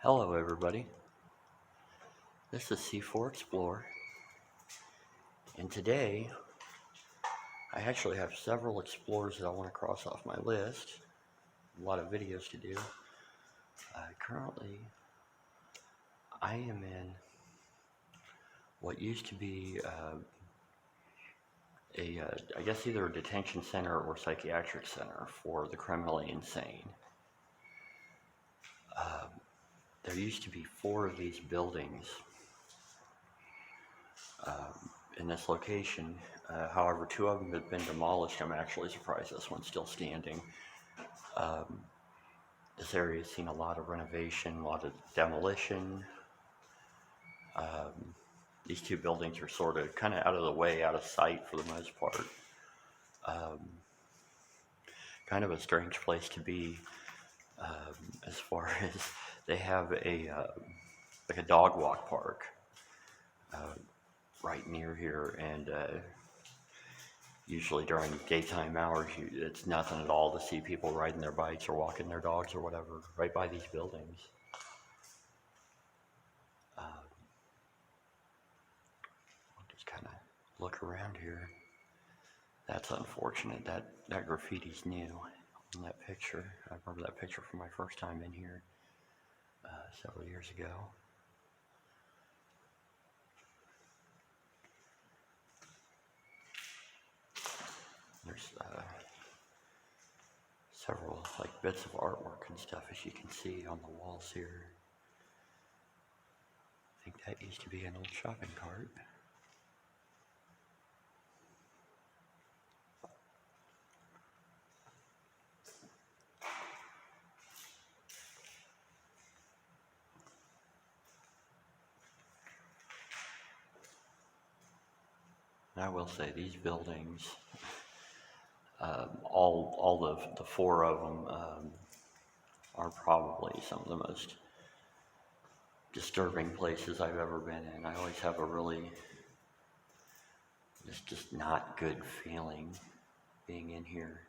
Hello everybody, this is C4 Explorer, and today I actually have several explorers that I want to cross off my list, a lot of videos to do. Currently, I am in what used to be I guess either a detention center or psychiatric center for the criminally insane. There used to be 4 of these buildings in this location. However, 2 of them have been demolished. I'm actually surprised this one's still standing. This area has seen a lot of renovation, a lot of demolition. These 2 buildings are sort of kind of out of the way, out of sight for the most part. Kind of a strange place to be, as far as they have like a dog walk park right near here, and usually during daytime hours, it's nothing at all to see people riding their bikes or walking their dogs or whatever right by these buildings. I'll just kind of look around here. That's unfortunate. That graffiti's new in that picture. I remember that picture from my first time in here several years ago. There's several bits of artwork and stuff, as you can see on the walls here. I think that used to be an old shopping cart. And I will say these buildings, all the 4 of them are probably some of the most disturbing places I've ever been in. I always have a really just not good feeling being in here.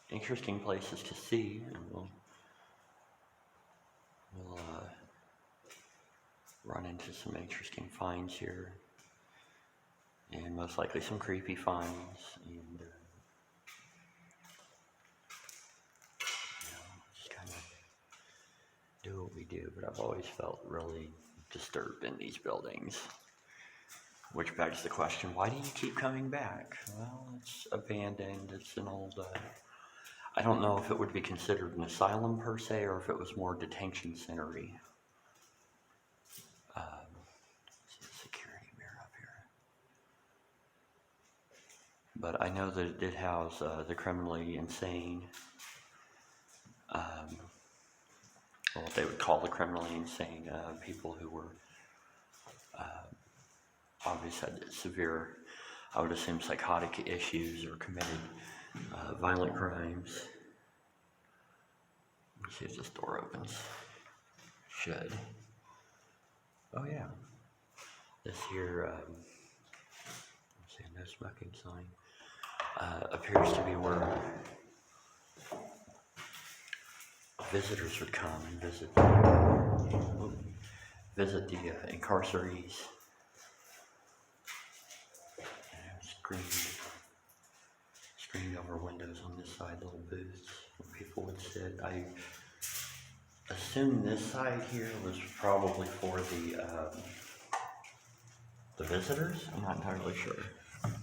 Interesting places to see, and we'll run into some interesting finds here, and most likely some creepy finds, and just kind of do what we do. But I've always felt really disturbed in these buildings, which begs the question, why do you keep coming back? Well, it's abandoned. It's an old I don't know if it would be considered an asylum per se, or if it was more detention center-y. See the security mirror up here. But I know that it did house the criminally insane, or what they would call the criminally insane, people who were obviously had severe, I would assume, psychotic issues or committed violent crimes. Let's see if this door opens. Should. Oh yeah. This here, let's see, no smoking sign, appears to be where visitors would come and visit the incarcerees. Screened over windows on this side, little booths where people would sit. I assume this side here was probably for the visitors. I'm not entirely sure. Let's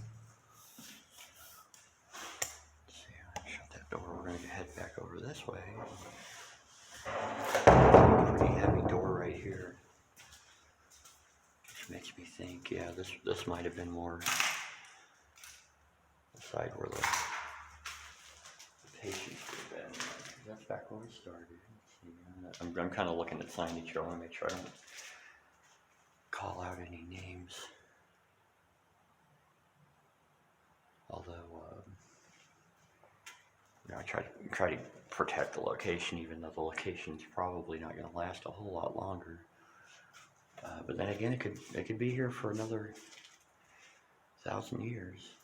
see, I shut that door. We're going to head back over this way. Pretty heavy door right here, which makes me think, yeah, this might have been more the side where the patients would have been. That's back where we started. I'm kind of looking at signage here. I want to make sure I don't call out any names. Although, I try to protect the location, even though the location's probably not going to last a whole lot longer. But then again, it could be here for another 1,000 years.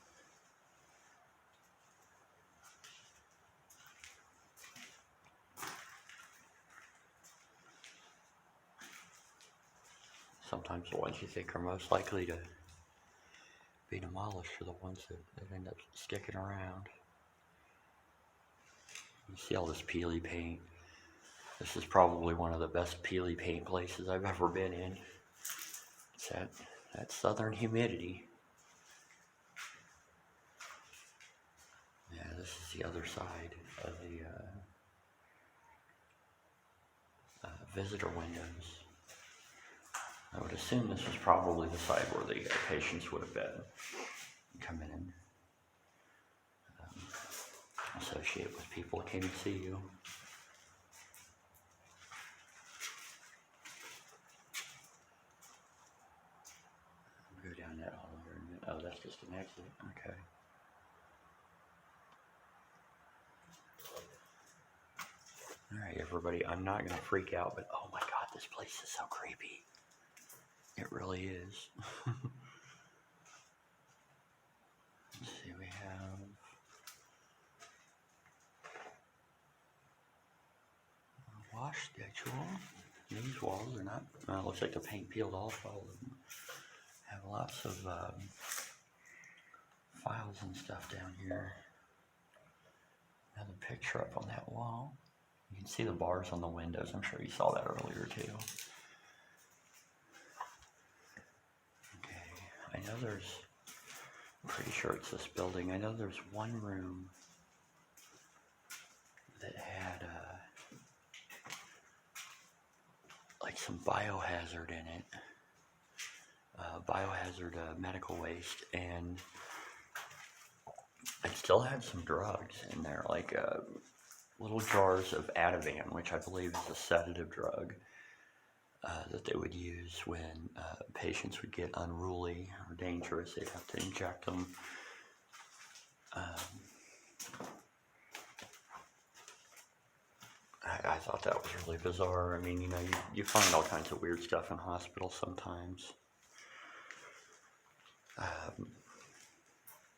Sometimes the ones you think are most likely to be demolished are the ones that end up sticking around. You see all this peely paint. This is probably one of the best peely paint places I've ever been in. It's that southern humidity. Yeah, this is the other side of the visitor windows. I would assume this was probably the side where the patients would have been coming in. Associate with people that came to see you. Go down that hall here in a minute. Oh, that's just an exit. Okay. Alright, everybody, I'm not going to freak out, but oh my god, this place is so creepy. It really is. Let's see, we have a wash schedule. These walls are not, well, it looks like the paint peeled off all of them. Have lots of files and stuff down here. Another picture up on that wall. You can see the bars on the windows. I'm sure you saw that earlier too. Okay, I know there's, I'm pretty sure it's this building. I know there's one room that had like some biohazard in it. Biohazard medical waste, and it still had some drugs in there, like little jars of Ativan, which I believe is a sedative drug that they would use when patients would get unruly or dangerous. They'd have to inject them. I thought that was really bizarre. I mean, you know, you find all kinds of weird stuff in hospitals sometimes.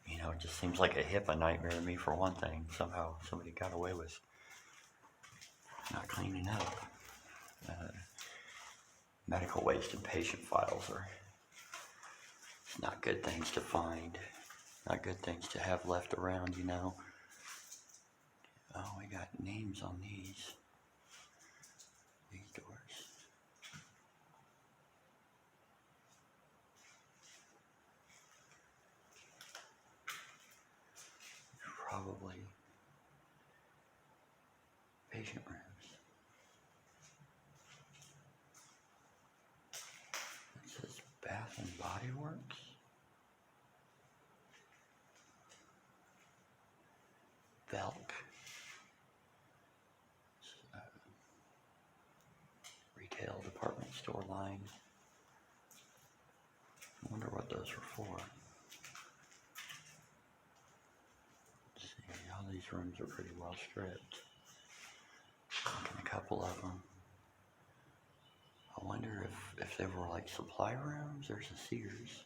You know, it just seems like a HIPAA nightmare to me for one thing. Somehow somebody got away with not cleaning up. Medical waste and patient files are not good things to find. Not good things to have left around, you know. Oh, we got names on these doors. Probably patient rooms. It says Bath and Body Works. Belk. Retail department store line. I wonder what those were for. Let's see, all these rooms are pretty well stripped. Looking a couple of them. I wonder if they were like supply rooms. There's a Sears.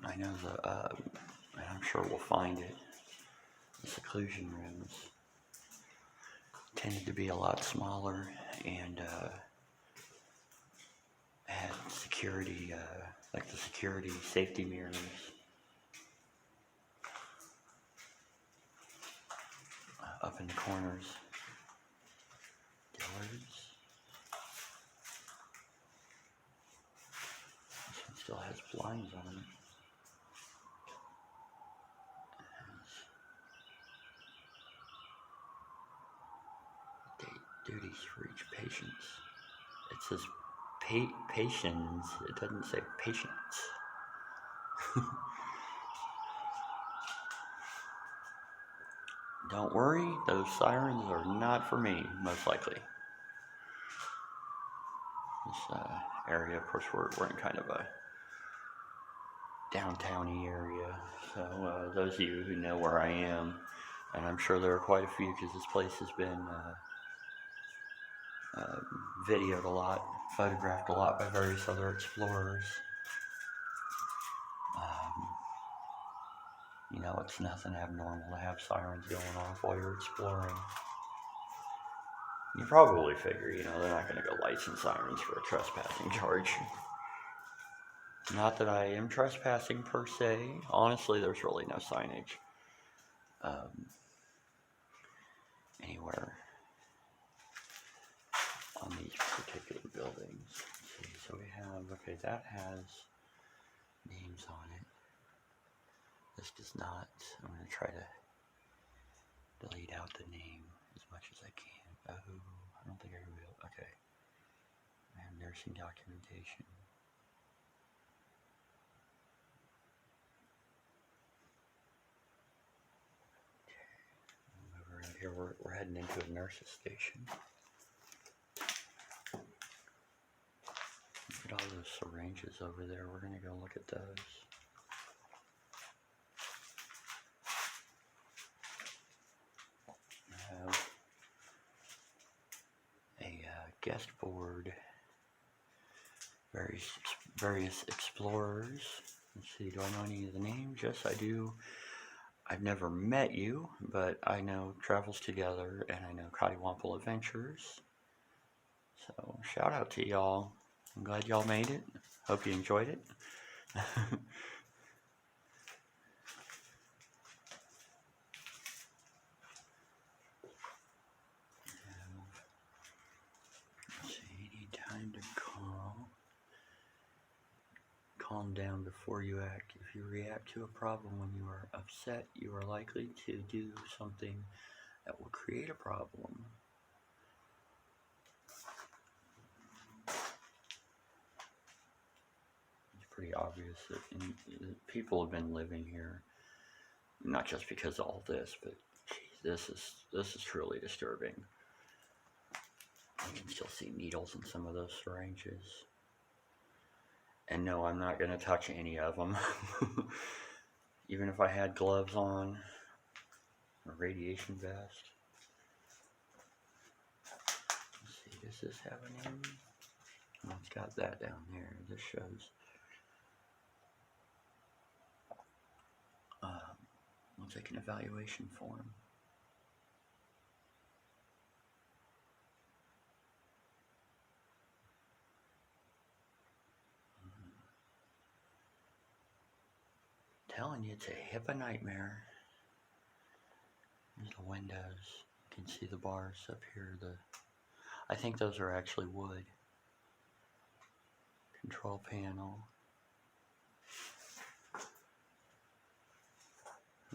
I know and I'm sure we'll find it. The seclusion rooms tended to be a lot smaller and had security, like the security safety mirrors. Up in the corners. Dillard's. This one still has blinds on it. Duties for each patient. It says patients. It doesn't say patients. Don't worry, those sirens are not for me, most likely. This area, of course, we're in kind of a downtown-y area. So those of you who know where I am, and I'm sure there are quite a few because this place has been videoed a lot, photographed a lot by various other explorers. You know, it's nothing abnormal to have sirens going off while you're exploring. You probably figure, they're not going to go lights and sirens for a trespassing charge. Not that I am trespassing per se. Honestly, there's really no signage anywhere on these particular buildings. Let's see, so we have, okay, that has names on it. This does not. I'm going to try to delete out the name as much as I can. Oh, I don't think I will. Okay. I have nursing documentation. Okay. Move around here. We're heading into a nurse's station. Look at all those syringes over there. We're going to go look at those. I have a guest board. Various explorers. Let's see, do I know any of the names? Yes, I do. I've never met you, but I know Travels Together, and I know Cottywomple Adventures. So, shout out to y'all. I'm glad y'all made it. Hope you enjoyed it. Let's see, need time to calm down before you act. If you react to a problem when you are upset, you are likely to do something that will create a problem. It's pretty obvious that people have been living here, not just because of all this, but geez, this is truly disturbing. You can still see needles in some of those syringes. And no, I'm not going to touch any of them. Even if I had gloves on, a radiation vest. Let's see, does this have a name? Oh, it's got that down there. This shows. Looks like an evaluation form. Telling you, it's a HIPAA nightmare. There's the windows. You can see the bars up here. I think those are actually wood. Control panel.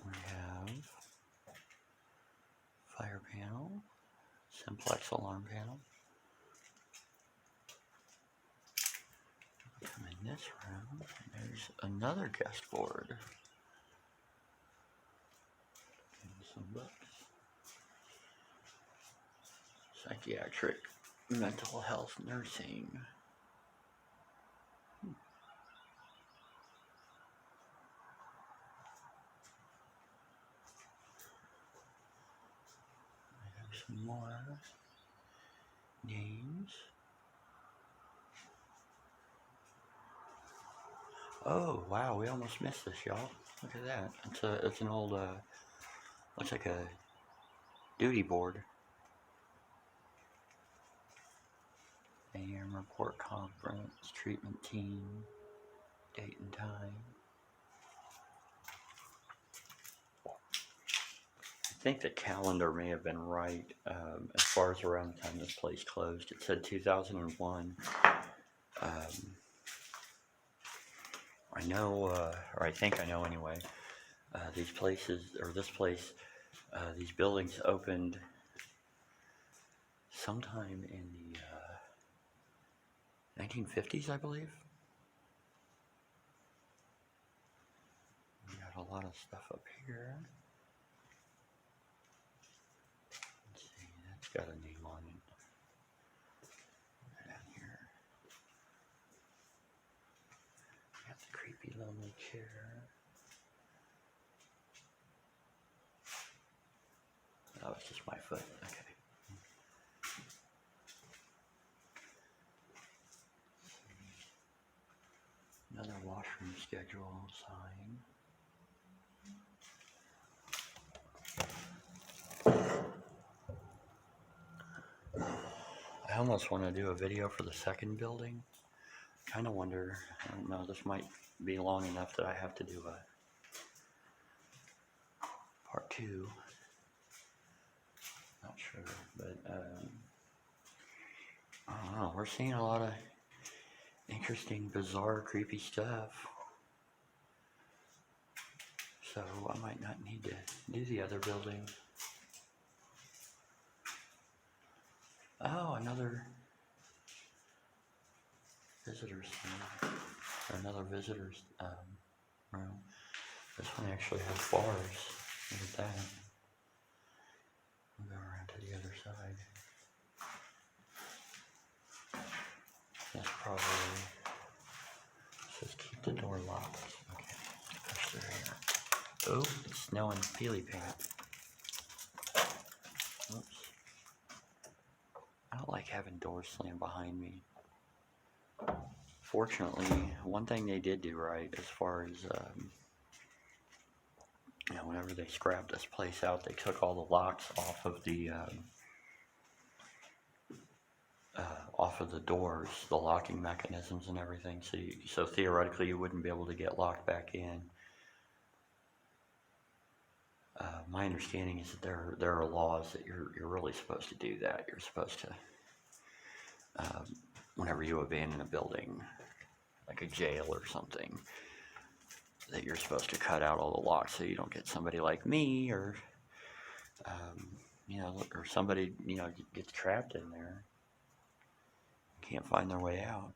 We have fire panel, simplex alarm panel. Come in this room, and there's another guest board. And some books. Psychiatric, mental health, nursing. I have some more names. Oh wow, we almost missed this, y'all. Look at that. It's an old looks like a duty board. AM report conference, treatment team, date and time. I think the calendar may have been right as far as around the time this place closed. It said 2001. I know, or I think I know anyway, these places, or this place, these buildings opened sometime in the 1950s, I believe. We got a lot of stuff up here. Let's see, that's got a name on it. Down here. We have the creepy lonely chair. Oh, it's just my foot. Okay. Another washroom schedule sign. almost want to do a video for the second building. Kind of wonder, I don't know, this might be long enough that I have to do a part 2. Not sure, but I don't know. We're seeing a lot of interesting, bizarre, creepy stuff. So I might not need to do the other building. Oh, another visitor's room. Or another visitor's room. This one actually has bars. Look at that. We'll go around to the other side. That's probably, says keep the door locked. Okay, push through here. Oh, it's snowing peely paint. Oops. I don't like having doors slammed behind me. Fortunately, one thing they did do right as far as, whenever they scrapped this place out, they took all the locks off of the doors, the locking mechanisms and everything. So theoretically, you wouldn't be able to get locked back in. My understanding is that there are laws that you're really supposed to do that. You're supposed to, whenever you abandon a building, like a jail or something, that you're supposed to cut out all the locks so you don't get somebody like me or, or somebody, gets trapped in there, can't find their way out.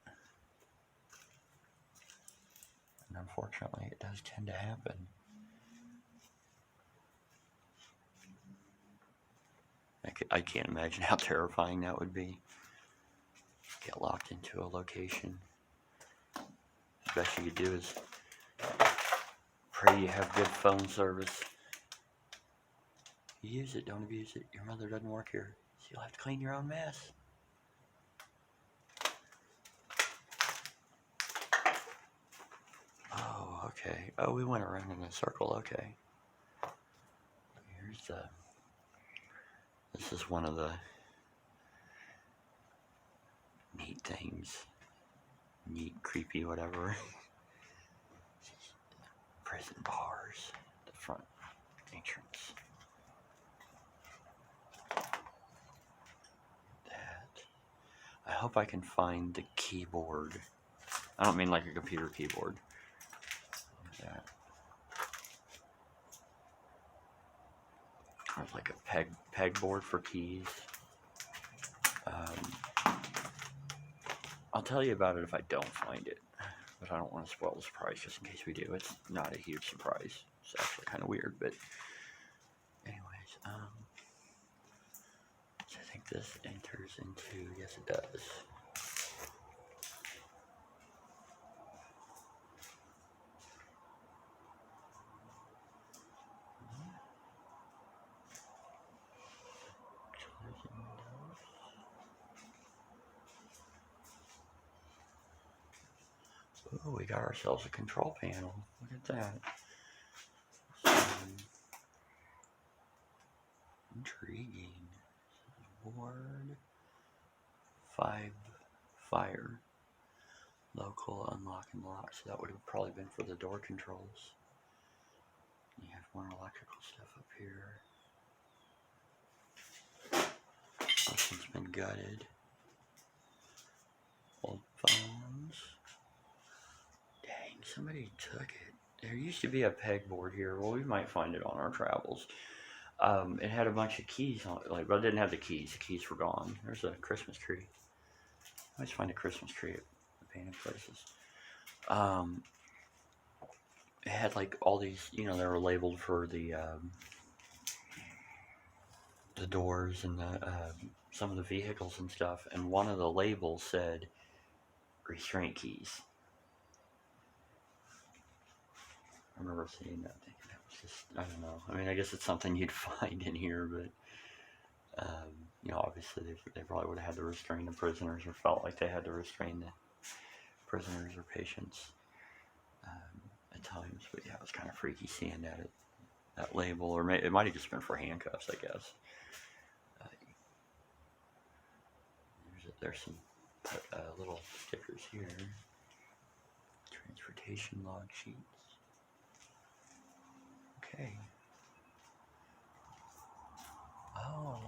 And unfortunately, it does tend to happen. I can't imagine how terrifying that would be. Get locked into a location. The best you could do is pray you have good phone service. You use it, don't abuse it. Your mother doesn't work here, so you'll have to clean your own mess. Oh, okay. Oh, we went around in a circle, okay. This is one of the neat things. Neat, creepy, whatever. Prison bars, the front entrance. That. I hope I can find the keyboard. I don't mean like a computer keyboard. That. There's like a pegboard for keys. I'll tell you about it if I don't find it, but I don't want to spoil the surprise just in case we do. It's not a huge surprise. It's actually kind of weird, but anyways, so I think this enters into, yes it does. Oh, we got ourselves a control panel. Look at that. Intriguing. Ward 5 fire. Local unlock and lock. So that would have probably been for the door controls. You have more electrical stuff up here. This one's been gutted. Old phones. Dang, somebody took it. There used to be a pegboard here. Well, we might find it on our travels. It had a bunch of keys on it, but it didn't have the keys. The keys were gone. There's a Christmas tree. I always find a Christmas tree at abandoned places. It had like all these, they were labeled for the doors and some of the vehicles and stuff. And one of the labels said restraint keys. I remember seeing that, thinking that was just, I don't know. I mean, I guess it's something you'd find in here, but, obviously they probably would have had to restrain the prisoners or felt like they had to restrain the prisoners or patients at times. But yeah, it was kind of freaky seeing that label, or it might have just been for handcuffs, I guess. there's some little stickers here. Transportation log sheets. Okay. Oh,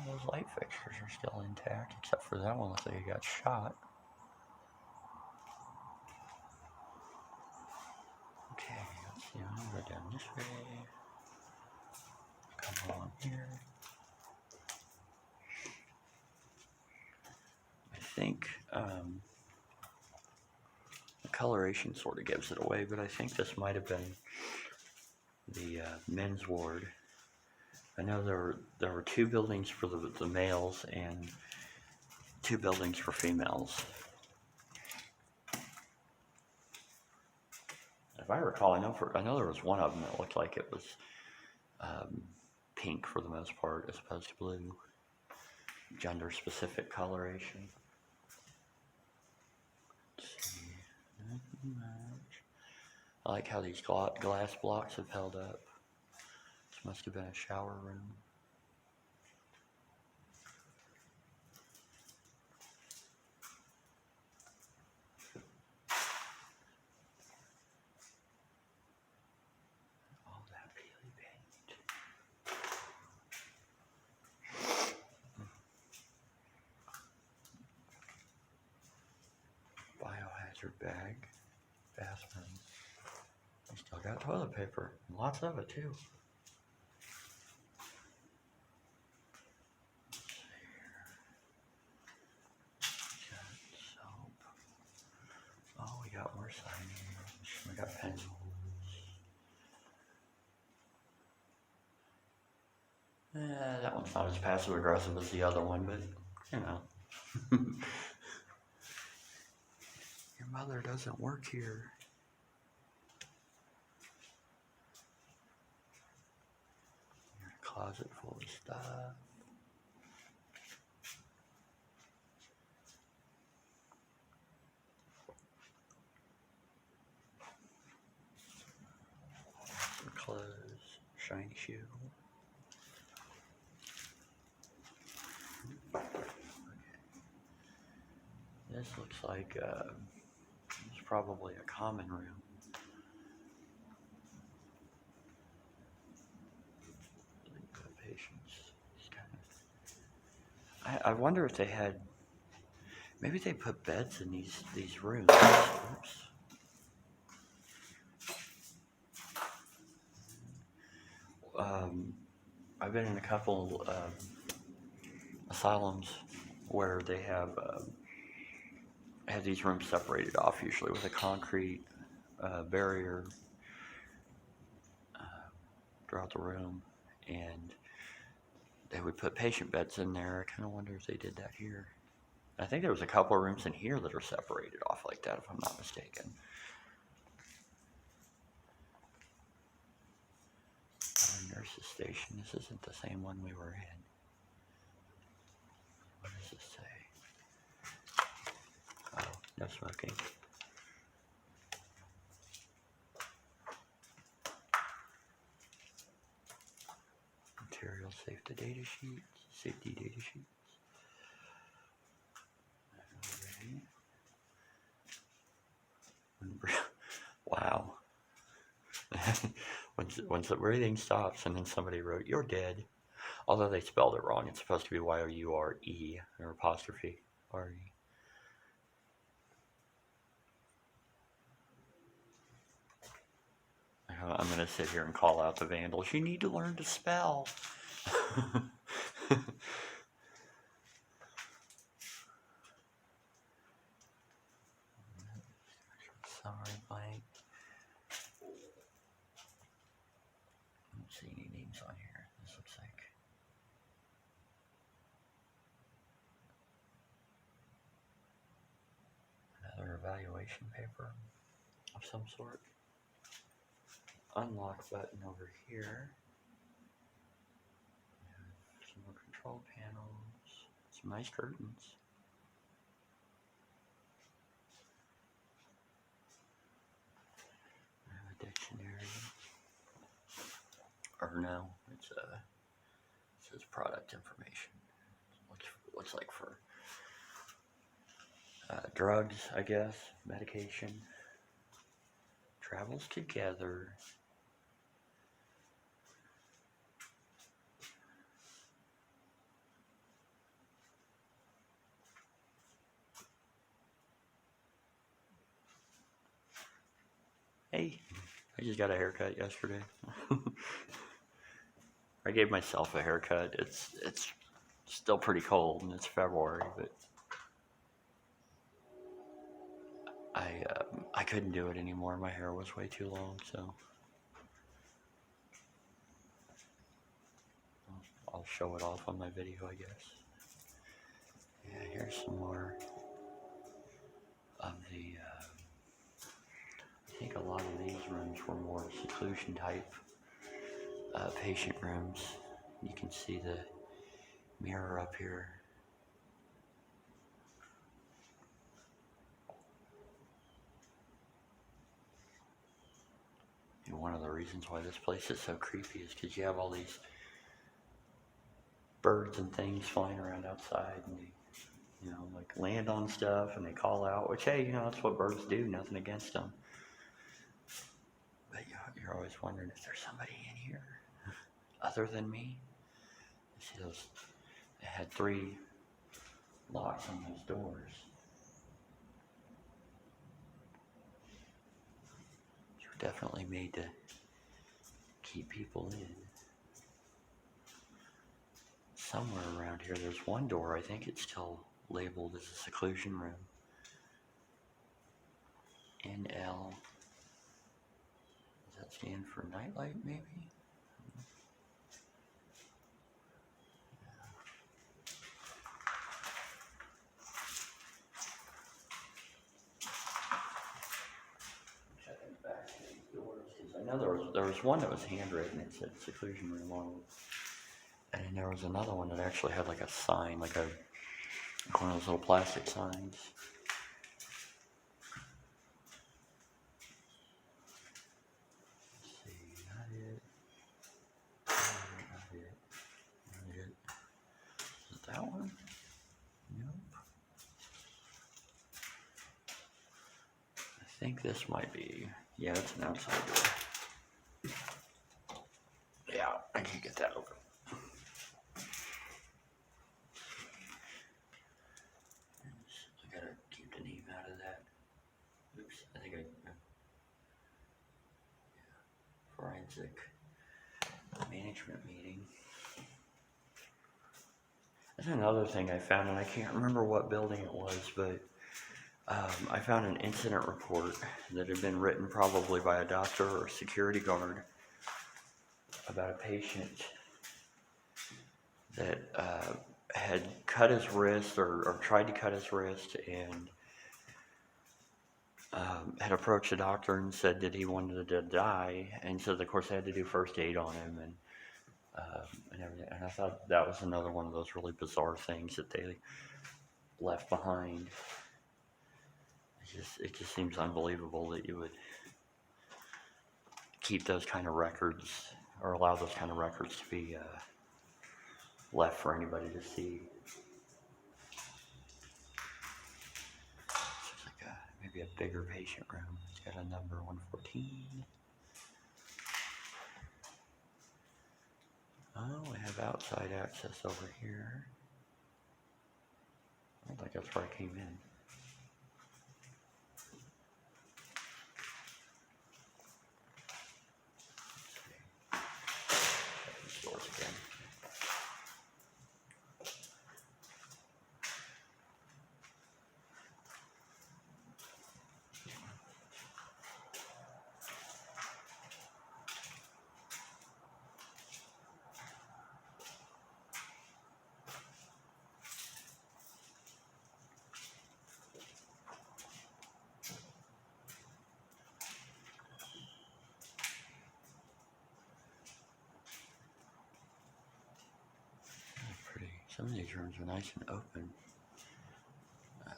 those light fixtures are still intact, except for that one looks like it got shot. Okay, let's see, I'm gonna go down this way. Come along here. I think the coloration sort of gives it away, but I think this might have been the men's ward. I know there were 2 buildings for the males and 2 buildings for females. If I recall, I know there was one of them that looked like it was pink for the most part, as opposed to blue. Gender-specific coloration. Let's see, nothing much. I like how these glass blocks have held up. This must have been a shower room. All that peely paint. Biohazard bag. Bathroom. I still got toilet paper. Lots of it too. Oh, we got more signage. We got pencils. That one's not as passive aggressive as the other one, but you know. Your mother doesn't work here. Your closet full of stuff. Some clothes. Shiny shoe. Okay. This looks like it's probably a common room. Patients. I wonder if they had. Maybe they put beds in these rooms. Oops. I've been in a couple asylums where they have these rooms separated off, usually with a concrete barrier throughout the room, and they would put patient beds in there. I kind of wonder if they did that here. I think there was a couple of rooms in here that are separated off like that, if I'm not mistaken. Nurse's station. This isn't the same one we were in. What does this say? Oh, no smoking. Material safety data sheets. Wow. Once the breathing stops, and then somebody wrote, "You're dead." Although they spelled it wrong. It's supposed to be Y-O-U-R-E, or apostrophe R-E. I'm going to sit here and call out the vandals. You need to learn to spell. Sorry, blank. I don't see any names on here. This looks like another evaluation paper of some sort. Unlock button over here. Some more control panels. Some nice curtains. A dictionary. Or no, it says product information. Looks like for drugs, I guess, medication, travels together. Hey, I just got a haircut yesterday. I gave myself a haircut. It's still pretty cold and it's February, but I couldn't do it anymore. My hair was way too long, so I'll show it off on my video, I guess. Yeah, here's some more of the. I think a lot of these rooms were more seclusion type patient rooms. You can see the mirror up here. And one of the reasons why this place is so creepy is because you have all these birds and things flying around outside, and they, like land on stuff and they call out, which, hey, that's what birds do, nothing against them. But you're always wondering if there's somebody in here other than me. You see those, they had 3 locks on those doors. They're definitely made to keep people in. Somewhere around here, there's one door, I think it's still labeled as a seclusion room. NL. Does that stand for nightlight, maybe? Checking back to these doors, because I know there was one that was handwritten, it said seclusion room on it. And then there was another one that actually had like a sign, like one of those little plastic signs. Let's see, not it. Not it. Not it. Is it that one? Nope. I think this might be, yeah, it's an outside door. Yeah, I can get that open. I gotta keep the name out of that. Oops, I think forensic management meeting. That's another thing I found, and I can't remember what building it was, but I found an incident report that had been written probably by a doctor or a security guard about a patient that had cut his wrist or tried to cut his wrist and had approached the doctor and said that he wanted to die, and so of course they had to do first aid on him and everything. And I thought that was another one of those really bizarre things that they left behind. It just seems unbelievable that you would keep those kind of records or allow those kind of records to be left for anybody to see. It's like maybe a bigger patient room. It's got a number 114. Oh, we have outside access over here. I don't think that's where I came in. Again. Some of these rooms are nice and open.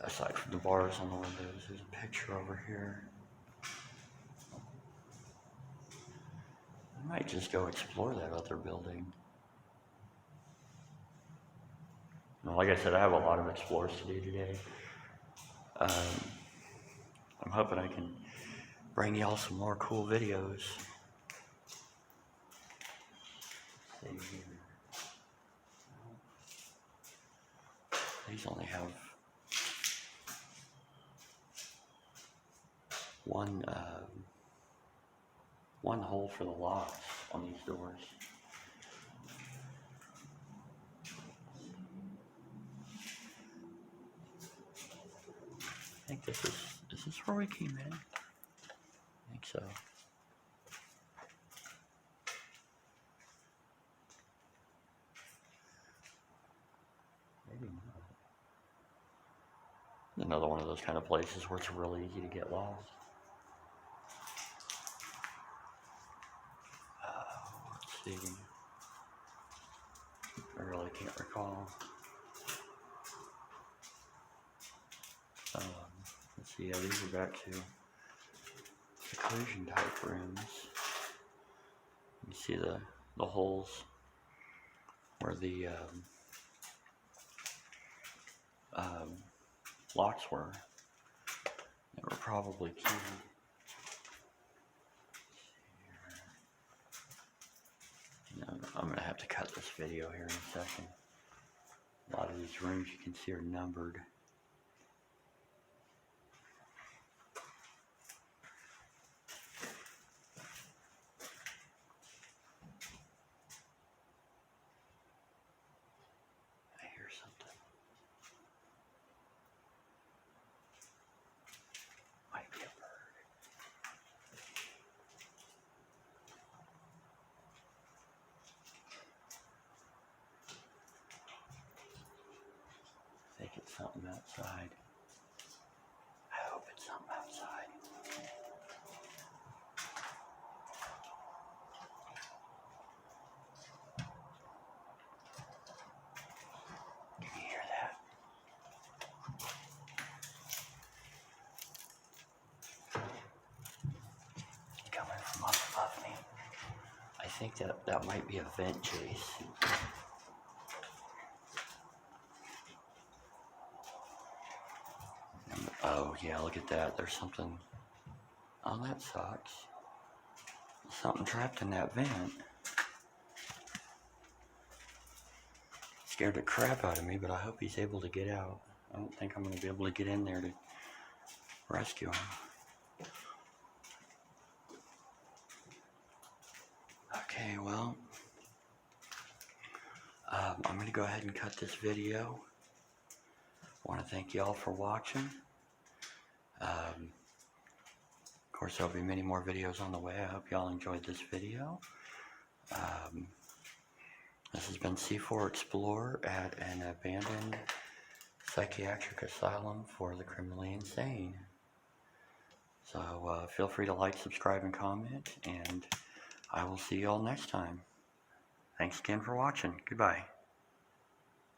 Aside from the bars on the windows, there's a picture over here. I might just go explore that other building. Well, like I said, I have a lot of explores to do today. I'm hoping I can bring y'all some more cool videos. These only have one hole for the locks on these doors. I think is this where we came in? I think so. Maybe not. Another one of those kind of places where it's really easy to get lost. Let's see. I really can't recall. Let's see, yeah, these are back to seclusion type rooms. You see the holes where the locks were. They were probably key. I'm going to have to cut this video here in a second. A lot of these rooms you can see are numbered. I hear something. Might be a bird. I think it's something outside. I hope it's something outside. Can you hear that? It's coming from up above me. I think that might be a vent chase. Oh yeah, look at that. There's something. Oh, that sucks. Something trapped in that vent. Scared the crap out of me, but I hope he's able to get out. I don't think I'm going to be able to get in there to rescue him. Okay, well, I'm going to go ahead and cut this video. I want to thank y'all for watching. Of course, there'll be many more videos on the way. I hope y'all enjoyed this video. This has been C4 Explorer at an abandoned psychiatric asylum for the criminally insane. So feel free to like, subscribe, and comment, and I will see y'all next time. Thanks again for watching. Goodbye.